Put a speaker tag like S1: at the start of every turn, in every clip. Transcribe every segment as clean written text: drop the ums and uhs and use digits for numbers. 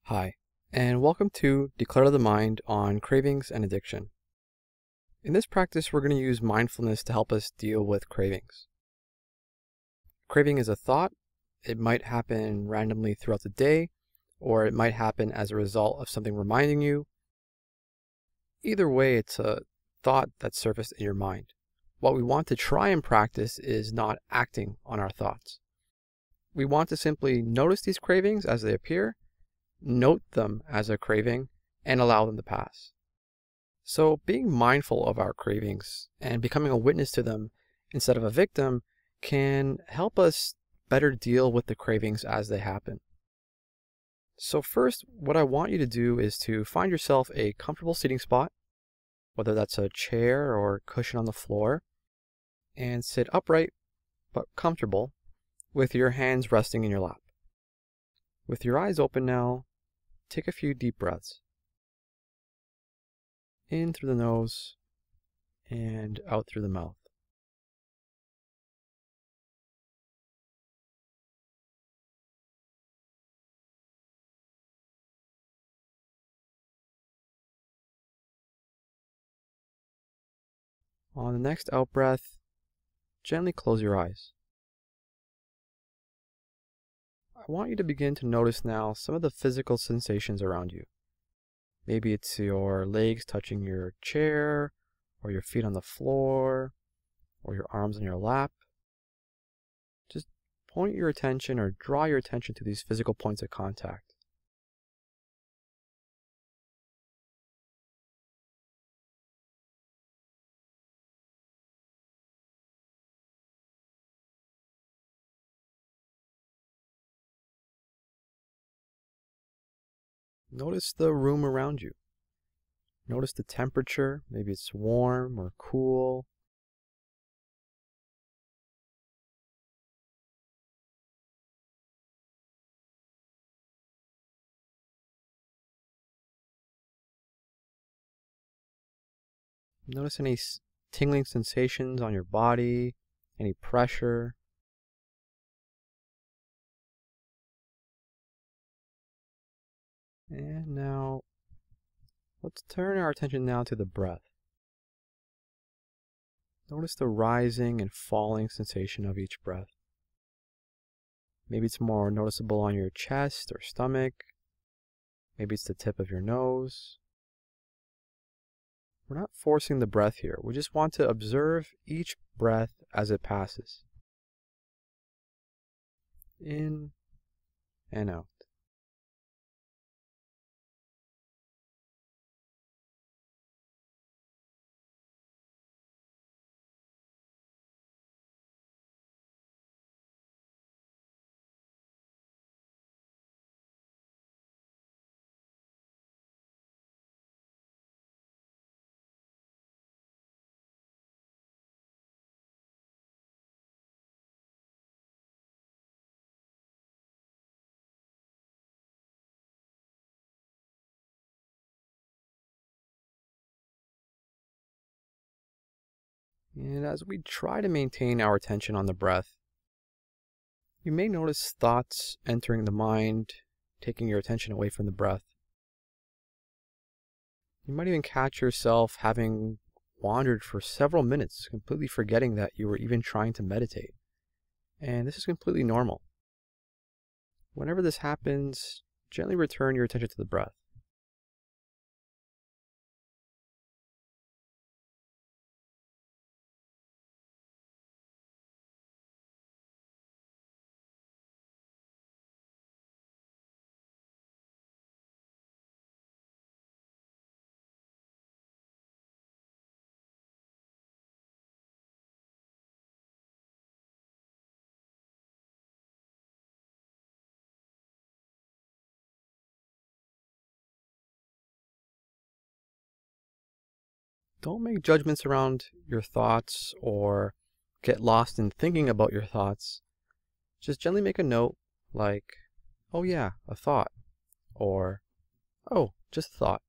S1: Hi, and welcome to Declutter the Mind on Cravings and Addiction. In this practice, we're going to use mindfulness to help us deal with cravings. Craving is a thought. It might happen randomly throughout the day, or it might happen as a result of something reminding you. Either way, it's a thought that surfaced in your mind. What we want to try and practice is not acting on our thoughts. We want to simply notice these cravings as they appear, note them as a craving, and allow them to pass. So being mindful of our cravings and becoming a witness to them instead of a victim can help us better deal with the cravings as they happen. So first, what I want you to do is to find yourself a comfortable seating spot, whether that's a chair or cushion on the floor, and sit upright but comfortable with your hands resting in your lap. With your eyes open now, take a few deep breaths. In through the nose and out through the mouth. On the next out breath, gently close your eyes. I want you to begin to notice now some of the physical sensations around you. Maybe it's your legs touching your chair, or your feet on the floor, or your arms on your lap. Just point your attention or draw your attention to these physical points of contact. Notice the room around you. Notice the temperature. Maybe it's warm or cool. Notice any tingling sensations on your body, any pressure. And now, let's turn our attention now to the breath. Notice the rising and falling sensation of each breath. Maybe it's more noticeable on your chest or stomach. Maybe it's the tip of your nose. We're not forcing the breath here. We just want to observe each breath as it passes. In and out. And as we try to maintain our attention on the breath, you may notice thoughts entering the mind, taking your attention away from the breath. You might even catch yourself having wandered for several minutes, completely forgetting that you were even trying to meditate. And this is completely normal. Whenever this happens, gently return your attention to the breath. Don't make judgments around your thoughts or get lost in thinking about your thoughts. Just gently make a note like, oh yeah, a thought, or oh, just a thought,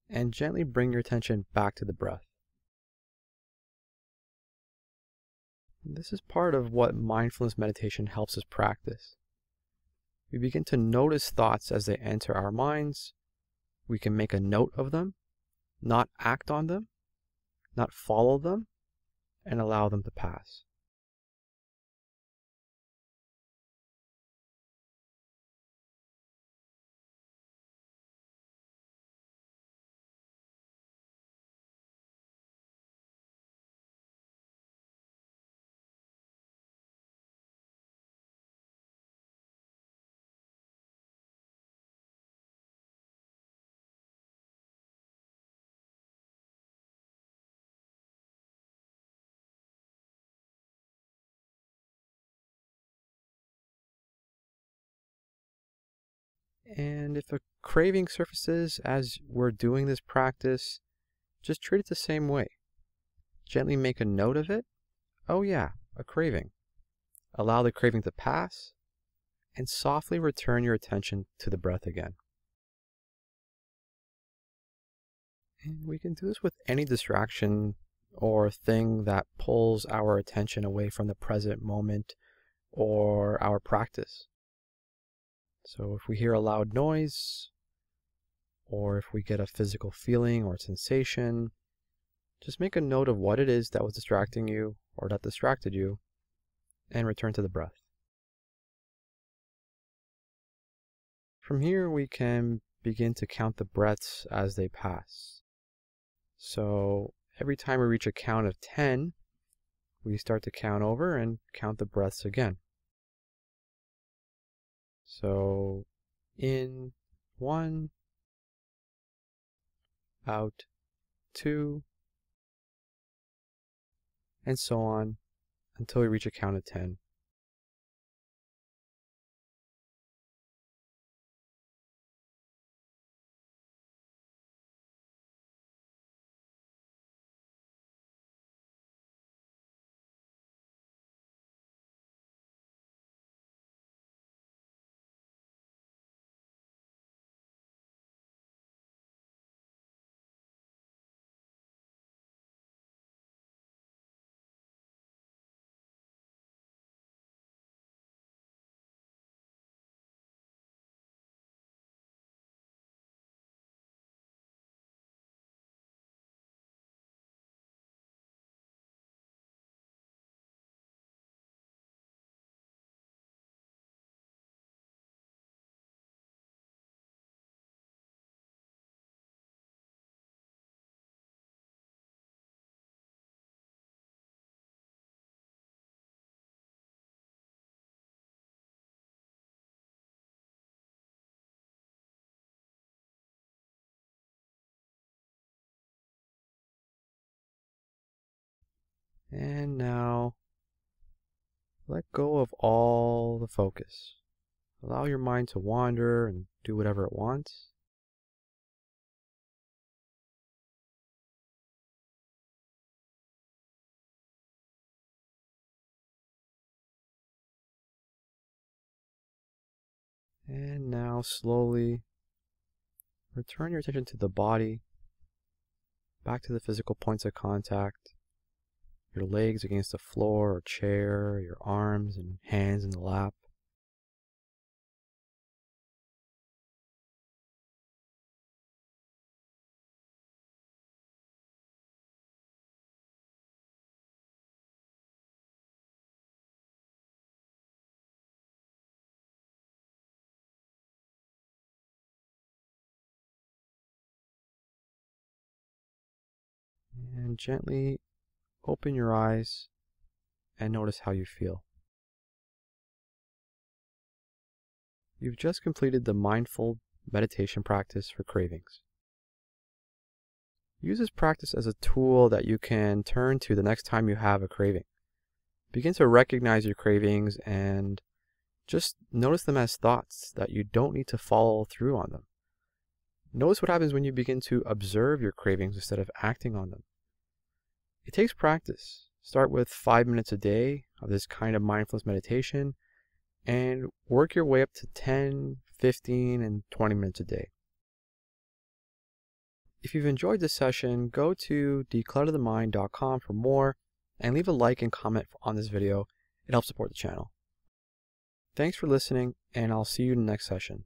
S1: and gently bring your attention back to the breath. This is part of what mindfulness meditation helps us practice. we begin to notice thoughts as they enter our minds. We can make a note of them, not act on them, not follow them, and allow them to pass. And if a craving surfaces as we're doing this practice, just treat it the same way. Gently make a note of it. Oh yeah, a craving. Allow the craving to pass, and softly return your attention to the breath again. And we can do this with any distraction or thing that pulls our attention away from the present moment or our practice. So if we hear a loud noise, or if we get a physical feeling or sensation, just make a note of what it is that was distracting you or that distracted you, and return to the breath. From here, we can begin to count the breaths as they pass. So every time we reach a count of 10, we start to count over and count the breaths again. So in 1, out 2, and so on until we reach a count of 10. And now, let go of all the focus. Allow your mind to wander and do whatever it wants. And now slowly return your attention to the body, back to the physical points of contact, your legs against the floor or chair, your arms and hands in the lap. And gently open your eyes and notice how you feel. You've just completed the mindful meditation practice for cravings. Use this practice as a tool that you can turn to the next time you have a craving. Begin to recognize your cravings and just notice them as thoughts that you don't need to follow through on them. Notice what happens when you begin to observe your cravings instead of acting on them. It takes practice. Start with 5 minutes a day of this kind of mindfulness meditation and work your way up to 10, 15, and 20 minutes a day. If you've enjoyed this session, go to declutterthemind.com for more and leave a like and comment on this video. It helps support the channel. Thanks for listening, and I'll see you in the next session.